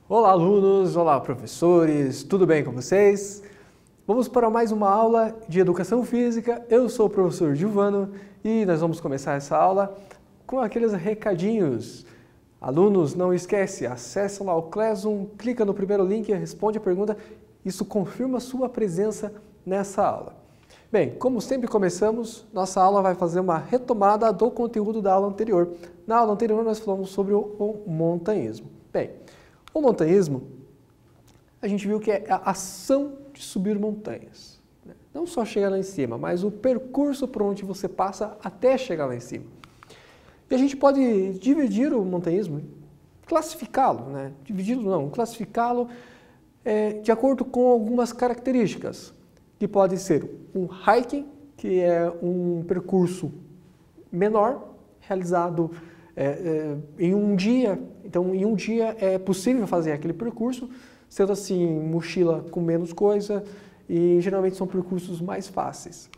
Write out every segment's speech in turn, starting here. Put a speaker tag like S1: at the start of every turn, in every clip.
S1: Olá, alunos! Olá, professores! Tudo bem com vocês? Vamos para mais uma aula de Educação Física. Eu sou o professor Gilvano e nós vamos começar essa aula com aqueles recadinhos. Alunos, não esquece, acessa lá o Classroom, clica no primeiro link, responde a pergunta. Isso confirma a sua presença nessa aula. Bem, como sempre começamos, nossa aula vai fazer uma retomada do conteúdo da aula anterior. Na aula anterior nós falamos sobre o montanhismo. Bem, o montanhismo, a gente viu que é a ação de subir montanhas. Não só chegar lá em cima, mas o percurso por onde você passa até chegar lá em cima. E a gente pode dividir o montanhismo, classificá-lo, classificá-lo de acordo com algumas características, que pode ser um hiking, que é um percurso menor, realizado em um dia. Então, em um dia é possível fazer aquele percurso, sendo assim, mochila com menos coisa, e geralmente são percursos mais fáceis.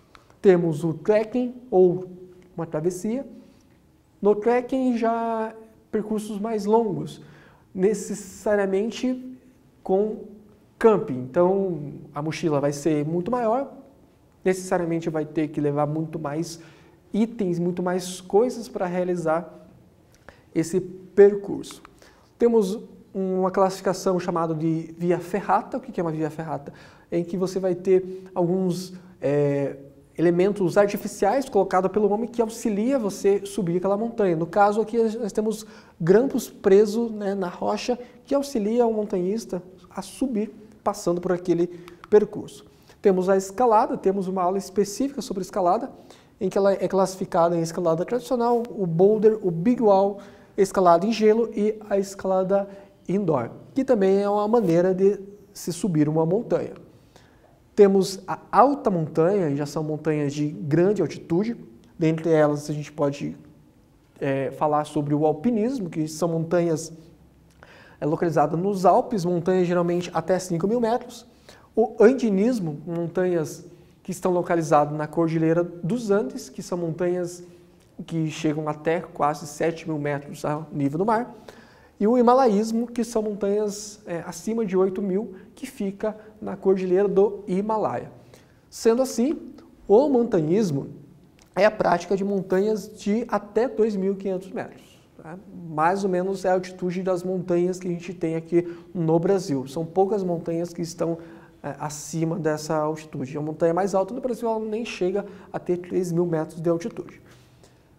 S1: Temos o trekking, ou uma travessia. No trekking, já percursos mais longos, necessariamente com camping. Então, a mochila vai ser muito maior, necessariamente vai ter que levar muito mais itens, muito mais coisas para realizar esse percurso. Temos uma classificação chamada de via ferrata. O que é uma via ferrata? Em que você vai ter alguns elementos artificiais colocados pelo homem que auxilia você subir aquela montanha. No caso aqui nós temos grampos presos, na rocha que auxilia o montanhista a subir passando por aquele percurso. Temos a escalada, temos uma aula específica sobre escalada, em que ela é classificada em escalada tradicional, o boulder, o big wall, escalada em gelo e a escalada indoor, que também é uma maneira de se subir uma montanha. Temos a alta montanha, já são montanhas de grande altitude. Dentre elas a gente pode falar sobre o alpinismo, que são montanhas localizadas nos Alpes, montanhas geralmente até 5.000 metros. O andinismo, montanhas que estão localizadas na Cordilheira dos Andes, que são montanhas que chegam até quase 7.000 metros ao nível do mar. E o himalaísmo, que são montanhas acima de 8.000, que fica na Cordilheira do Himalaia. Sendo assim, o montanhismo é a prática de montanhas de até 2.500 metros. Tá? Mais ou menos é a altitude das montanhas que a gente tem aqui no Brasil. São poucas montanhas que estão acima dessa altitude. A montanha mais alta no Brasil ela nem chega a ter 3.000 metros de altitude.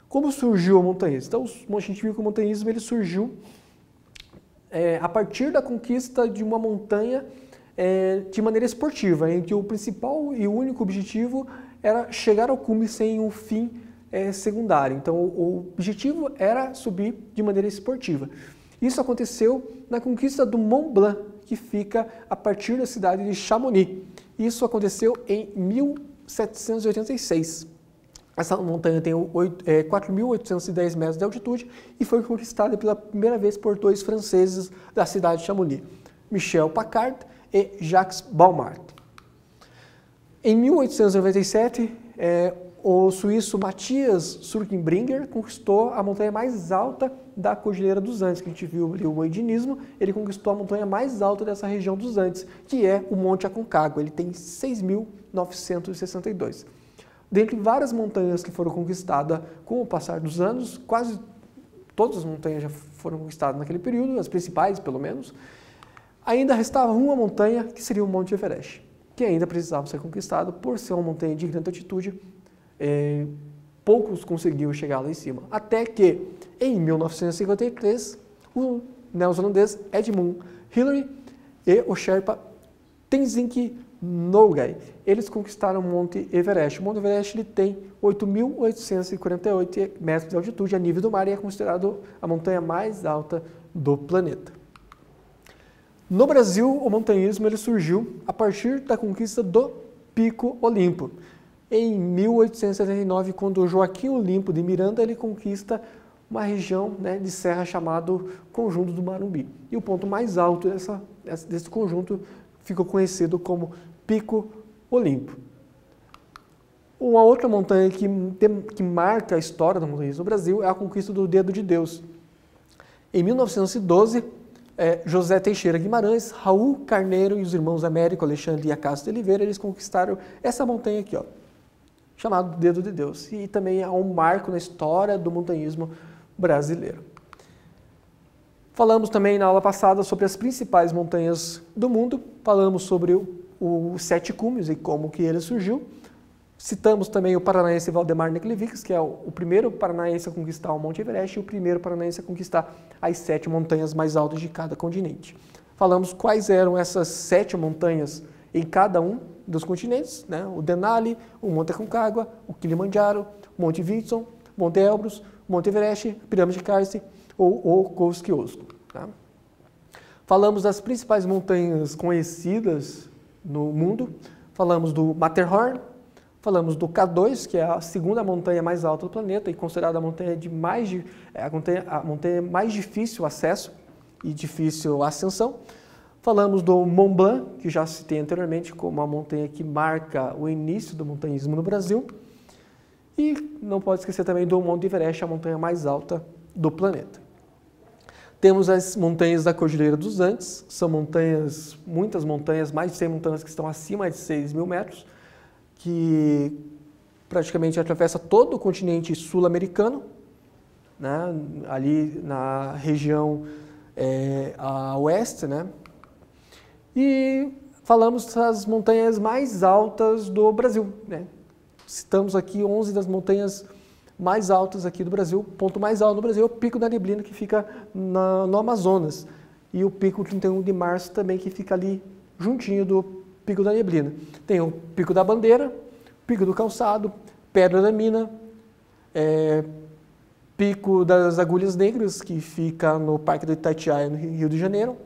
S1: Como surgiu o montanhismo? Então, a gente viu que o montanhismo ele surgiu a partir da conquista de uma montanha de maneira esportiva, em que o principal e o único objetivo era chegar ao cume sem um fim secundário. Então, o objetivo era subir de maneira esportiva. Isso aconteceu na conquista do Mont Blanc, que fica a partir da cidade de Chamonix. Isso aconteceu em 1786. Essa montanha tem 4.810 metros de altitude e foi conquistada pela primeira vez por dois franceses da cidade de Chamonix, Michel Pacard e Jacques Balmart. Em 1897, o suíço Matthias Surkenbringer conquistou a montanha mais alta da Cordilheira dos Andes, que a gente viu ali o andinismo. Ele conquistou a montanha mais alta dessa região dos Andes, que é o Monte Aconcagua. Ele tem 6.962. Dentre várias montanhas que foram conquistadas com o passar dos anos, quase todas as montanhas já foram conquistadas naquele período, as principais pelo menos, ainda restava uma montanha que seria o Monte Everest, que ainda precisava ser conquistado por ser uma montanha de grande altitude. Poucos conseguiam chegar lá em cima, até que em 1953 o neozelandês Edmund Hillary e o Sherpa Tenzing Norgay, eles conquistaram o Monte Everest. O Monte Everest ele tem 8.848 metros de altitude a nível do mar e é considerado a montanha mais alta do planeta. No Brasil, o montanhismo ele surgiu a partir da conquista do Pico Olimpo. Em 1879, quando Joaquim Olimpo de Miranda ele conquista uma região de serra chamado Conjunto do Marumbi. E o ponto mais alto desse conjunto ficou conhecido como Pico Olimpo. Uma outra montanha que marca a história do montanhismo no Brasil é a conquista do Dedo de Deus. Em 1912, José Teixeira Guimarães, Raul Carneiro e os irmãos Américo, Alexandre e Acácio de Oliveira, eles conquistaram essa montanha aqui, ó, chamado Dedo de Deus. E também é um marco na história do montanhismo brasileiro. Falamos também na aula passada sobre as principais montanhas do mundo, falamos sobre os Sete Cumes e como que ele surgiu. Citamos também o paranaense Valdemar Neklevics, que é o primeiro paranaense a conquistar o Monte Everest e o primeiro paranaense a conquistar as 7 montanhas mais altas de cada continente. Falamos quais eram essas 7 montanhas em cada um dos continentes, né? O Denali, o Monte Aconcagua, o Kilimanjaro, o Monte Vinson, o Monte Elbrus, o Monte Everest, a Pirâmide de Karst ou o Kosciuszko. Tá? Falamos das principais montanhas conhecidas no mundo, falamos do Matterhorn, falamos do K2, que é a segunda montanha mais alta do planeta e considerada a montanha a montanha mais difícil acesso e difícil ascensão. Falamos do Mont Blanc, que já citei anteriormente como a montanha que marca o início do montanhismo no Brasil. E não pode esquecer também do Monte Everest, a montanha mais alta do planeta. Temos as montanhas da Cordilheira dos Andes, são montanhas, muitas montanhas, mais de 100 montanhas que estão acima de 6.000 metros, que praticamente atravessa todo o continente sul-americano, né, ali na região a oeste, né, e falamos das montanhas mais altas do Brasil, né. Citamos aqui 11 das montanhas mais altas aqui do Brasil. O ponto mais alto do Brasil é o Pico da Neblina, que fica no Amazonas, e o Pico 31 de Março também, que fica ali juntinho do Pico da Neblina. Tem o Pico da Bandeira, Pico do Calçado, Pedra da Mina, Pico das Agulhas Negras, que fica no Parque do Itatiaia, no Rio de Janeiro,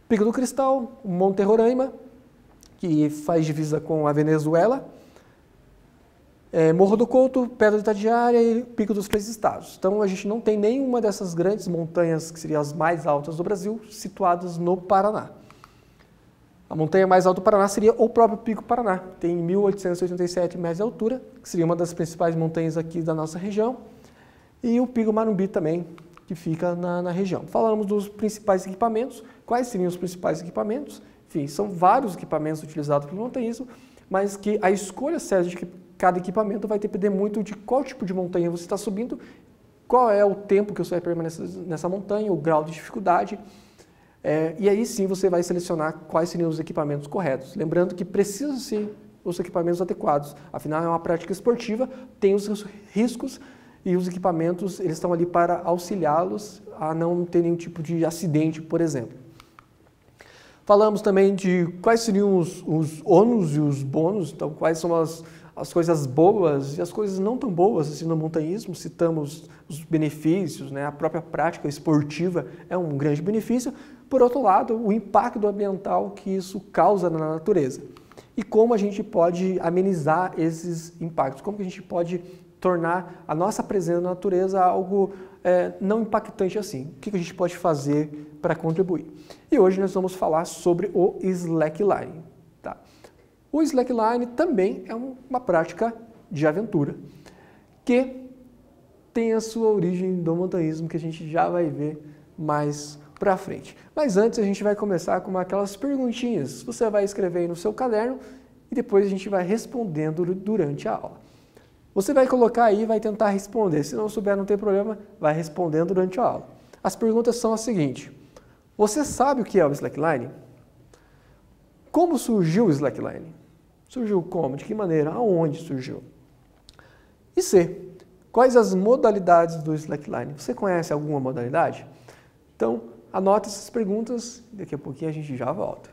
S1: Pico do Cristal, Monte Roraima, que faz divisa com a Venezuela, Morro do Couto, Pedra do Itatiaia e Pico dos Três Estados. Então a gente não tem nenhuma dessas grandes montanhas, que seriam as mais altas do Brasil, situadas no Paraná. A montanha mais alta do Paraná seria o próprio Pico Paraná, tem 1.887 metros de altura, que seria uma das principais montanhas aqui da nossa região, e o Pico Marumbi também, que fica na região. Falamos dos principais equipamentos. Quais seriam os principais equipamentos? Enfim, são vários equipamentos utilizados pelo montanhismo, mas que a escolha certa de cada equipamento vai depender muito de qual tipo de montanha você está subindo, qual é o tempo que você vai permanecer nessa montanha, o grau de dificuldade, e aí sim você vai selecionar quais seriam os equipamentos corretos. Lembrando que precisam ser os equipamentos adequados, afinal é uma prática esportiva, tem os seus riscos e os equipamentos eles estão ali para auxiliá-los a não ter nenhum tipo de acidente, por exemplo. Falamos também de quais seriam os ônus e os bônus, então quais são as coisas boas e as coisas não tão boas assim, no montanhismo. Citamos os benefícios, né? A própria prática esportiva é um grande benefício. Por outro lado, o impacto ambiental que isso causa na natureza. E como a gente pode amenizar esses impactos, como que a gente pode tornar a nossa presença na natureza algo não impactante assim. O que a gente pode fazer para contribuir? E hoje nós vamos falar sobre o slackline. Tá? O slackline também é uma prática de aventura, que tem a sua origem do montanhismo, que a gente já vai ver mais para frente. Mas antes a gente vai começar com aquelas perguntinhas. Você vai escrever aí no seu caderno e depois a gente vai respondendo durante a aula. Você vai colocar aí e vai tentar responder. Se não souber, não tem problema, vai respondendo durante a aula. As perguntas são as seguintes. Você sabe o que é o slackline? Como surgiu o slackline? Surgiu como? De que maneira? Aonde surgiu? E C. Quais as modalidades do slackline? Você conhece alguma modalidade? Então, anote essas perguntas, daqui a pouquinho a gente já volta.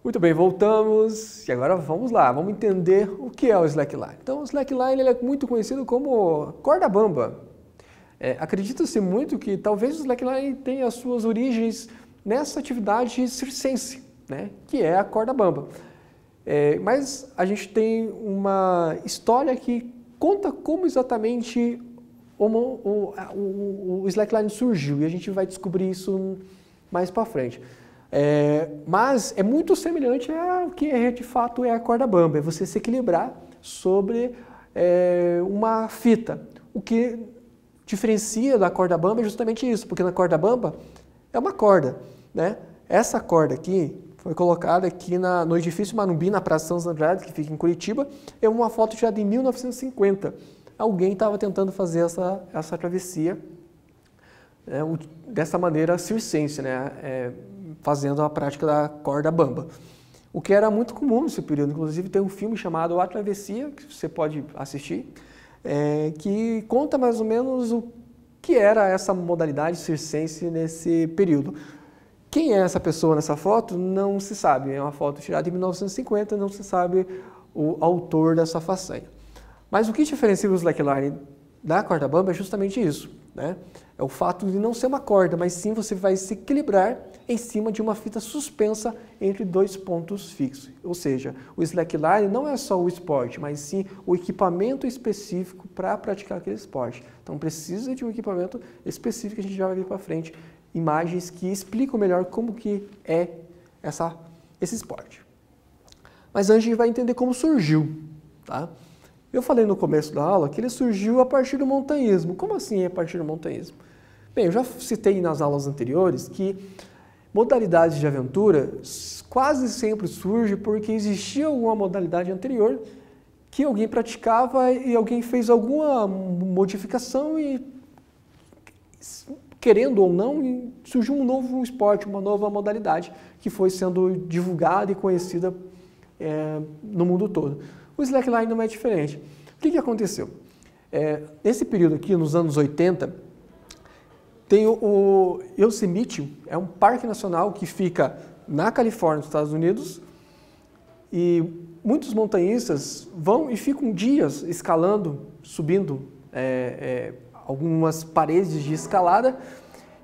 S1: Muito bem, voltamos e agora vamos lá, vamos entender o que é o slackline. Então, o slackline ele é muito conhecido como corda bamba. Acredita-se muito que talvez o slackline tenha as suas origens nessa atividade circense, né, que é a corda bamba. Mas a gente tem uma história que conta como exatamente o slackline surgiu e a gente vai descobrir isso mais para frente. Mas é muito semelhante ao que de fato é a corda bamba, é você se equilibrar sobre uma fita. O que diferencia da corda bamba é justamente isso, porque na corda bamba é uma corda, né? Essa corda aqui foi colocada aqui no edifício Manumbi, na Praça São Andrade, que fica em Curitiba, é uma foto tirada em 1950. Alguém estava tentando fazer essa travessia dessa maneira circense, né? Fazendo a prática da corda bamba. O que era muito comum nesse período, inclusive tem um filme chamado A Travessia, que você pode assistir, que conta mais ou menos o que era essa modalidade circense nesse período. Quem é essa pessoa nessa foto não se sabe, é uma foto tirada em 1950, não se sabe o autor dessa façanha. Mas o que diferencia o slackline da corda bamba é justamente isso, né? É o fato de não ser uma corda, mas sim você vai se equilibrar em cima de uma fita suspensa entre dois pontos fixos. Ou seja, o slackline não é só o esporte, mas sim o equipamento específico para praticar aquele esporte. Então precisa de um equipamento específico, a gente já vai ver para frente imagens que explicam melhor como que é esse esporte. Mas antes a gente vai entender como surgiu, tá? Eu falei no começo da aula que ele surgiu a partir do montanhismo. Como assim a partir do montanhismo? Bem, eu já citei nas aulas anteriores que modalidades de aventura quase sempre surgem porque existia alguma modalidade anterior que alguém praticava e alguém fez alguma modificação e, querendo ou não, surgiu um novo esporte, uma nova modalidade que foi sendo divulgada e conhecida no mundo todo. O slackline não é diferente. O que aconteceu? Nesse período aqui, nos anos 80, tem o Yosemite, é um parque nacional que fica na Califórnia, nos Estados Unidos, e muitos montanhistas vão e ficam dias escalando, subindo algumas paredes de escalada,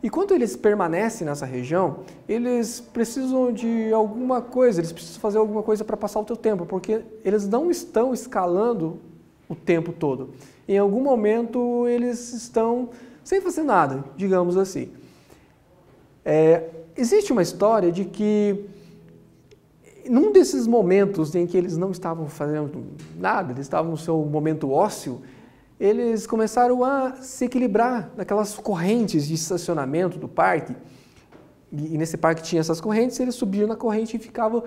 S1: e quando eles permanecem nessa região, eles precisam de alguma coisa, eles precisam fazer alguma coisa para passar o seu tempo, porque eles não estão escalando o tempo todo. Em algum momento eles estão sem fazer nada, digamos assim. Existe uma história de que, num desses momentos em que eles não estavam fazendo nada, eles estavam no seu momento ósseo, eles começaram a se equilibrar naquelas correntes de estacionamento do parque. E nesse parque tinha essas correntes, eles subiam na corrente e ficavam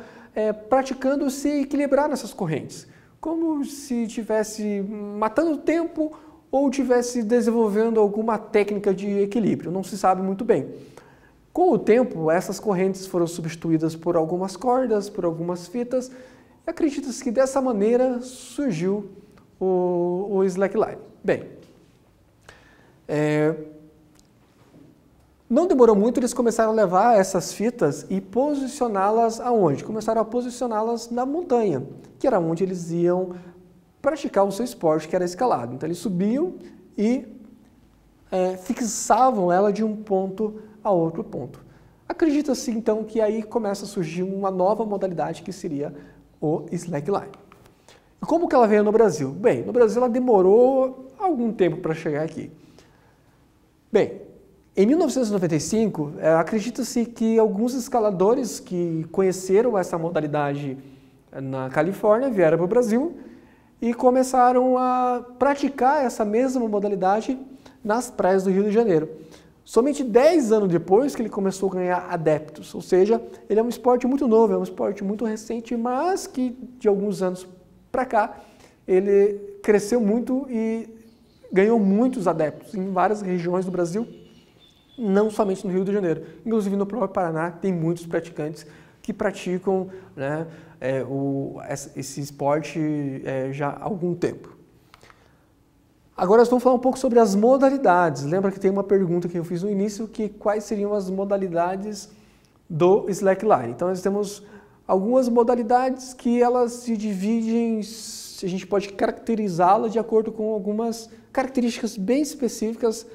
S1: praticando se equilibrar nessas correntes. Como se estivesse matando o tempo ou estivesse desenvolvendo alguma técnica de equilíbrio, não se sabe muito bem. Com o tempo, essas correntes foram substituídas por algumas cordas, por algumas fitas, e acredita-se que dessa maneira surgiu o slackline. Bem, não demorou muito, eles começaram a levar essas fitas e posicioná-las aonde? Começaram a posicioná-las na montanha, que era onde eles iam praticar o seu esporte, que era a escalada. Então eles subiam e fixavam ela de um ponto a outro ponto. Acredita-se então que aí começa a surgir uma nova modalidade que seria o slackline. E como que ela veio no Brasil? Bem, no Brasil ela demorou algum tempo para chegar aqui. Bem, em 1995, acredita-se que alguns escaladores que conheceram essa modalidade na Califórnia vieram para o Brasil e começaram a praticar essa mesma modalidade nas praias do Rio de Janeiro. Somente 10 anos depois que ele começou a ganhar adeptos, ou seja, ele é um esporte muito novo, é um esporte muito recente, mas que de alguns anos para cá ele cresceu muito e ganhou muitos adeptos em várias regiões do Brasil, não somente no Rio de Janeiro. Inclusive no próprio Paraná tem muitos praticantes que praticam, né, esse esporte já há algum tempo. Agora nós vamos falar um pouco sobre as modalidades. Lembra que tem uma pergunta que eu fiz no início, que quais seriam as modalidades do slackline. Então nós temos algumas modalidades que elas se dividem, a gente pode caracterizá-las de acordo com algumas características bem específicas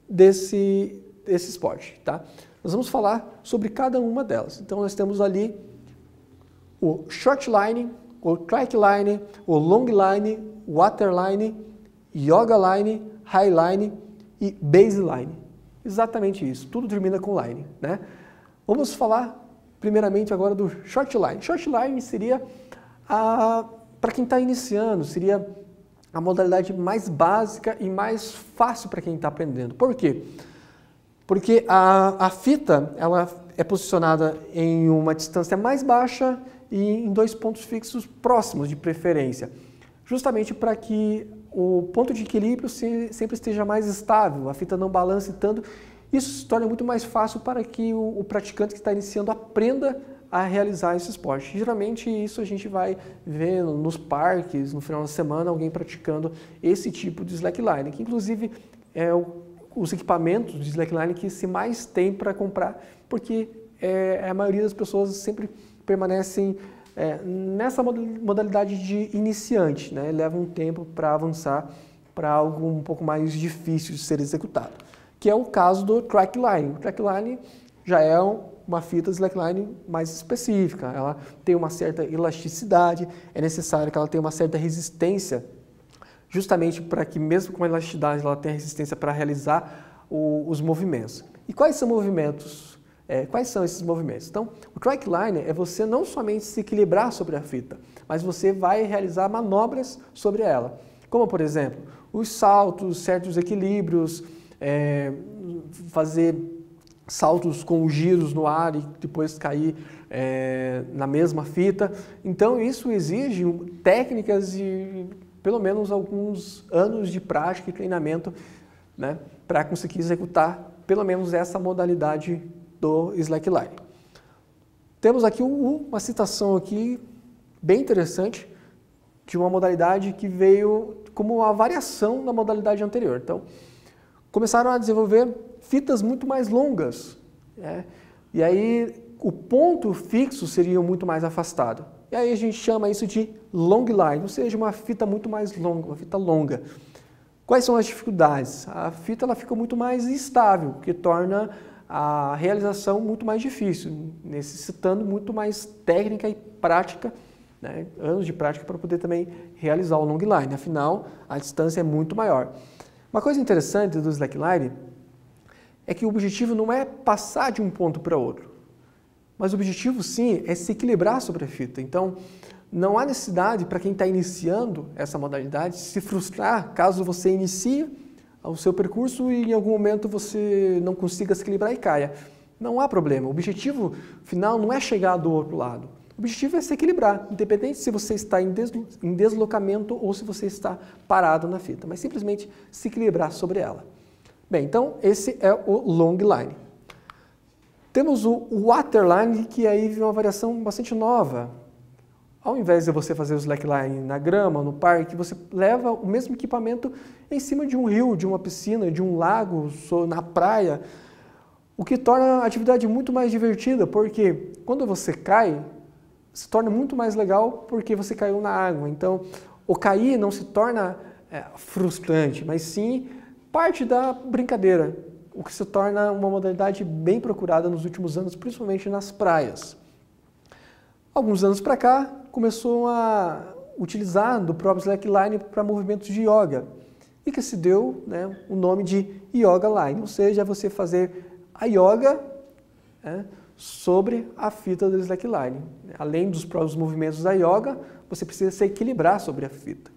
S1: desse esporte, tá? Nós vamos falar sobre cada uma delas. Então nós temos ali o short line, o track line, o long line, water line, yoga line, high line e baseline. Exatamente isso, tudo termina com line, né? Vamos falar primeiramente agora do short line. Short line seria, para quem está iniciando, seria a modalidade mais básica e mais fácil para quem está aprendendo. Por quê? Porque a fita ela é posicionada em uma distância mais baixa e em 2 pontos fixos próximos de preferência, justamente para que o ponto de equilíbrio sempre esteja mais estável, a fita não balance tanto. Isso se torna muito mais fácil para que o praticante que está iniciando aprenda a realizar esse esporte. Geralmente isso a gente vai ver nos parques, no final da semana, alguém praticando esse tipo de slackline, que inclusive é os equipamentos de slackline que se mais tem para comprar, porque a maioria das pessoas sempre permanecem nessa modalidade de iniciante, né? Leva um tempo para avançar para algo um pouco mais difícil de ser executado, que é o caso do trackline. O trackline já é uma fita slackline mais específica, ela tem uma certa elasticidade, é necessário que ela tenha uma certa resistência, justamente para que mesmo com a elasticidade ela tenha resistência para realizar os movimentos. E quais são movimentos? Quais são esses movimentos? Então, o trackline é você não somente se equilibrar sobre a fita, mas você vai realizar manobras sobre ela, como por exemplo, os saltos, certos equilíbrios, fazer saltos com giros no ar e depois cair na mesma fita. Então isso exige técnicas e pelo menos alguns anos de prática e treinamento, né, para conseguir executar pelo menos essa modalidade do slackline. Temos aqui uma citação aqui bem interessante de uma modalidade que veio como uma variação da modalidade anterior. Então, começaram a desenvolver fitas muito mais longas, né? E aí o ponto fixo seria muito mais afastado. E aí a gente chama isso de long line, ou seja, uma fita muito mais longa, uma fita longa. Quais são as dificuldades? A fita ela fica muito mais instável, o que torna a realização muito mais difícil, necessitando muito mais técnica e prática, né? Anos de prática para poder também realizar o long line, afinal a distância é muito maior. Uma coisa interessante do slackline é que o objetivo não é passar de um ponto para outro, mas o objetivo sim é se equilibrar sobre a fita. Então não há necessidade para quem está iniciando essa modalidade se frustrar caso você inicie o seu percurso e em algum momento você não consiga se equilibrar e caia. Não há problema, o objetivo final não é chegar do outro lado. O objetivo é se equilibrar, independente se você está em deslocamento ou se você está parado na fita, mas simplesmente se equilibrar sobre ela. Bem, então esse é o long line. Temos o waterline, que aí vem uma variação bastante nova. Ao invés de você fazer o slackline na grama, no parque, você leva o mesmo equipamento em cima de um rio, de uma piscina, de um lago, na praia, o que torna a atividade muito mais divertida, porque quando você cai, se torna muito mais legal porque você caiu na água. Então, o cair não se torna frustrante, mas sim parte da brincadeira, o que se torna uma modalidade bem procurada nos últimos anos, principalmente nas praias. Alguns anos para cá, começou a utilizar do próprio slackline para movimentos de yoga, e que se deu, né, o nome de yoga line, ou seja, você fazer a yoga sobre a fita do slackline. Além dos próprios movimentos da yoga, você precisa se equilibrar sobre a fita.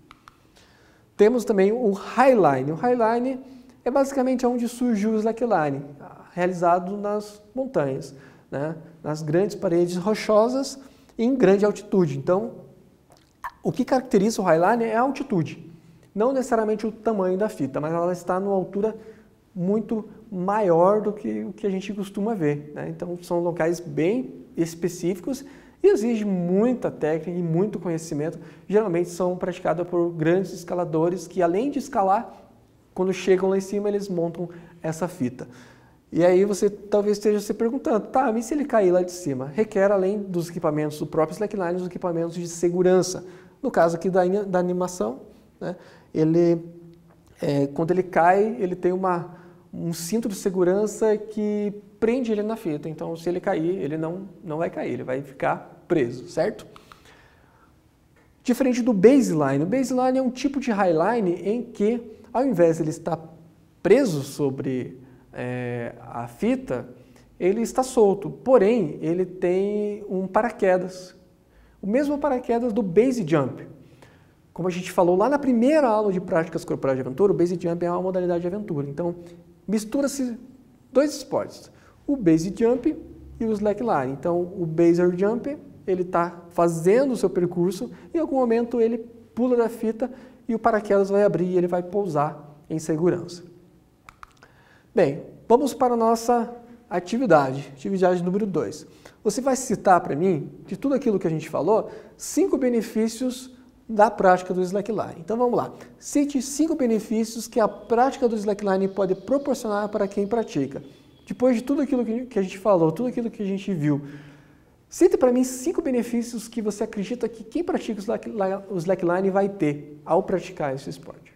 S1: Temos também o highline. O highline é basicamente onde surgiu o slackline, realizado nas montanhas, né, nas grandes paredes rochosas em grande altitude. Então, o que caracteriza o highline é a altitude, não necessariamente o tamanho da fita, mas ela está numa altura muito maior do que o que a gente costuma ver, né? Então, são locais bem específicos e exigem muita técnica e muito conhecimento. Geralmente são praticados por grandes escaladores que, além de escalar, quando chegam lá em cima, eles montam essa fita. E aí você talvez esteja se perguntando, tá, mas se ele cair lá de cima? Requer, além dos equipamentos do próprio slackline, os equipamentos de segurança. No caso aqui da animação, né, quando ele cai, ele tem um cinto de segurança que prende ele na fita. Então, se ele cair, ele não vai cair, ele vai ficar preso, certo? Diferente do baseline. O baseline é um tipo de highline em que, ao invés de ele estar preso sobre a fita, ele está solto. Porém, ele tem um paraquedas. O mesmo paraquedas do base jump. Como a gente falou lá na primeira aula de práticas corporais de aventura, o base jump é uma modalidade de aventura. Então, mistura-se dois esportes, o base jump e o slackline. Então, o baser jump, ele está fazendo o seu percurso e em algum momento ele pula da fita e o paraquedas vai abrir e ele vai pousar em segurança. Bem, vamos para a nossa atividade número 2. Você vai citar para mim, de tudo aquilo que a gente falou, 5 benefícios da prática do slackline. Então vamos lá. Cite 5 benefícios que a prática do slackline pode proporcionar para quem pratica. Depois de tudo aquilo que a gente falou, tudo aquilo que a gente viu, cite para mim 5 benefícios que você acredita que quem pratica o slackline vai ter ao praticar esse esporte.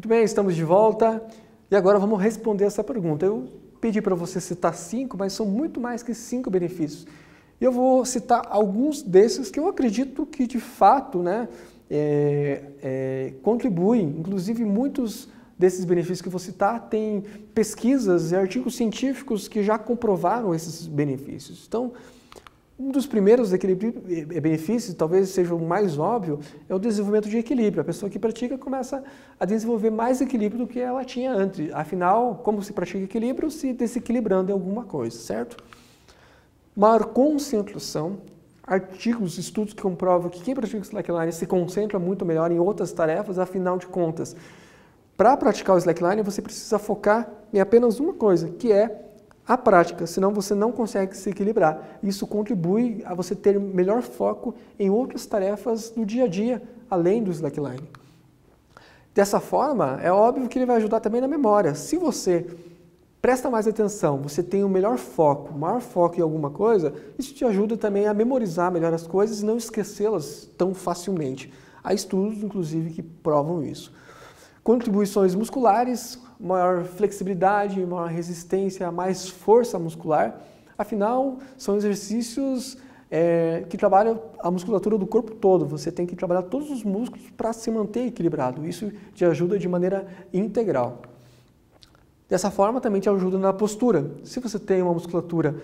S1: Muito bem, estamos de volta e agora vamos responder essa pergunta. Eu pedi para você citar 5, mas são muito mais que 5 benefícios. E eu vou citar alguns desses que eu acredito que de fato, né, contribuem. Inclusive, muitos desses benefícios que eu vou citar têm pesquisas e artigos científicos que já comprovaram esses benefícios. Então, um dos primeiros benefícios, talvez seja o mais óbvio, é o desenvolvimento de equilíbrio. A pessoa que pratica começa a desenvolver mais equilíbrio do que ela tinha antes. Afinal, como se pratica equilíbrio? Se desequilibrando em alguma coisa, certo? Maior concentração. Artigos, estudos que comprovam que quem pratica slackline se concentra muito melhor em outras tarefas, afinal de contas. Para praticar o slackline, você precisa focar em apenas uma coisa, que é a prática, senão você não consegue se equilibrar. Isso contribui a você ter melhor foco em outras tarefas do dia a dia, além do slackline. Dessa forma, é óbvio que ele vai ajudar também na memória. Se você presta mais atenção, você tem um melhor foco, maior foco em alguma coisa, isso te ajuda também a memorizar melhor as coisas e não esquecê-las tão facilmente. Há estudos, inclusive, que provam isso. Contribuições musculares, maior flexibilidade, maior resistência, mais força muscular. Afinal, são exercícios que trabalham a musculatura do corpo todo. Você tem que trabalhar todos os músculos para se manter equilibrado. Isso te ajuda de maneira integral. Dessa forma, também te ajuda na postura. Se você tem uma musculatura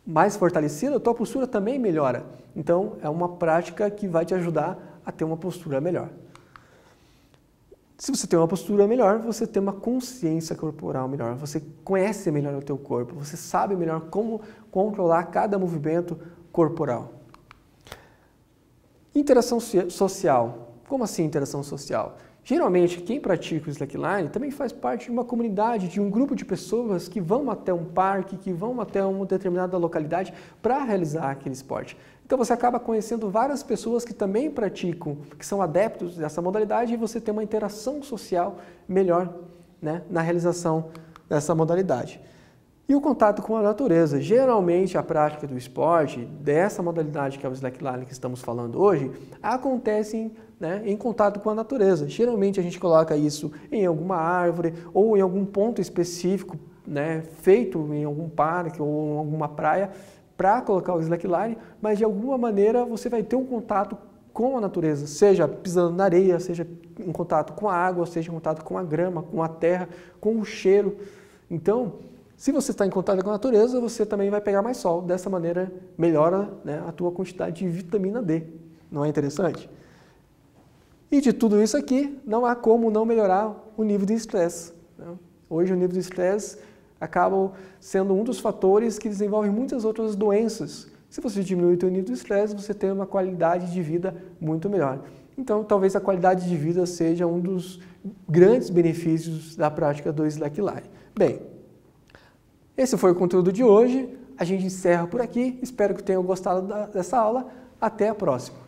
S1: mais fortalecida, a tua postura também melhora. Então, é uma prática que vai te ajudar a ter uma postura melhor. Se você tem uma postura melhor, você tem uma consciência corporal melhor, você conhece melhor o teu corpo, você sabe melhor como controlar cada movimento corporal. Interação social. Como assim interação social? Geralmente, quem pratica o slackline também faz parte de uma comunidade, de um grupo de pessoas que vão até um parque, que vão até uma determinada localidade para realizar aquele esporte. Então você acaba conhecendo várias pessoas que também praticam, que são adeptos dessa modalidade, e você tem uma interação social melhor, né, na realização dessa modalidade. E o contato com a natureza. Geralmente a prática do esporte, dessa modalidade que é o slackline que estamos falando hoje, acontece em contato com a natureza. Geralmente a gente coloca isso em alguma árvore ou em algum ponto específico, né, feito em algum parque ou em alguma praia, para colocar o slackline, mas de alguma maneira você vai ter um contato com a natureza, seja pisando na areia, seja em contato com a água, seja em contato com a grama, com a terra, com o cheiro. Então, se você está em contato com a natureza, você também vai pegar mais sol. Dessa maneira, melhora, né, a tua quantidade de vitamina D. Não é interessante? E de tudo isso aqui, não há como não melhorar o nível de estresse, né? Hoje o nível de estresse acaba sendo um dos fatores que desenvolvem muitas outras doenças. Se você diminui o seu nível de estresse, você tem uma qualidade de vida muito melhor. Então, talvez a qualidade de vida seja um dos grandes benefícios da prática do slackline. Bem, esse foi o conteúdo de hoje. A gente encerra por aqui. Espero que tenham gostado dessa aula. Até a próxima.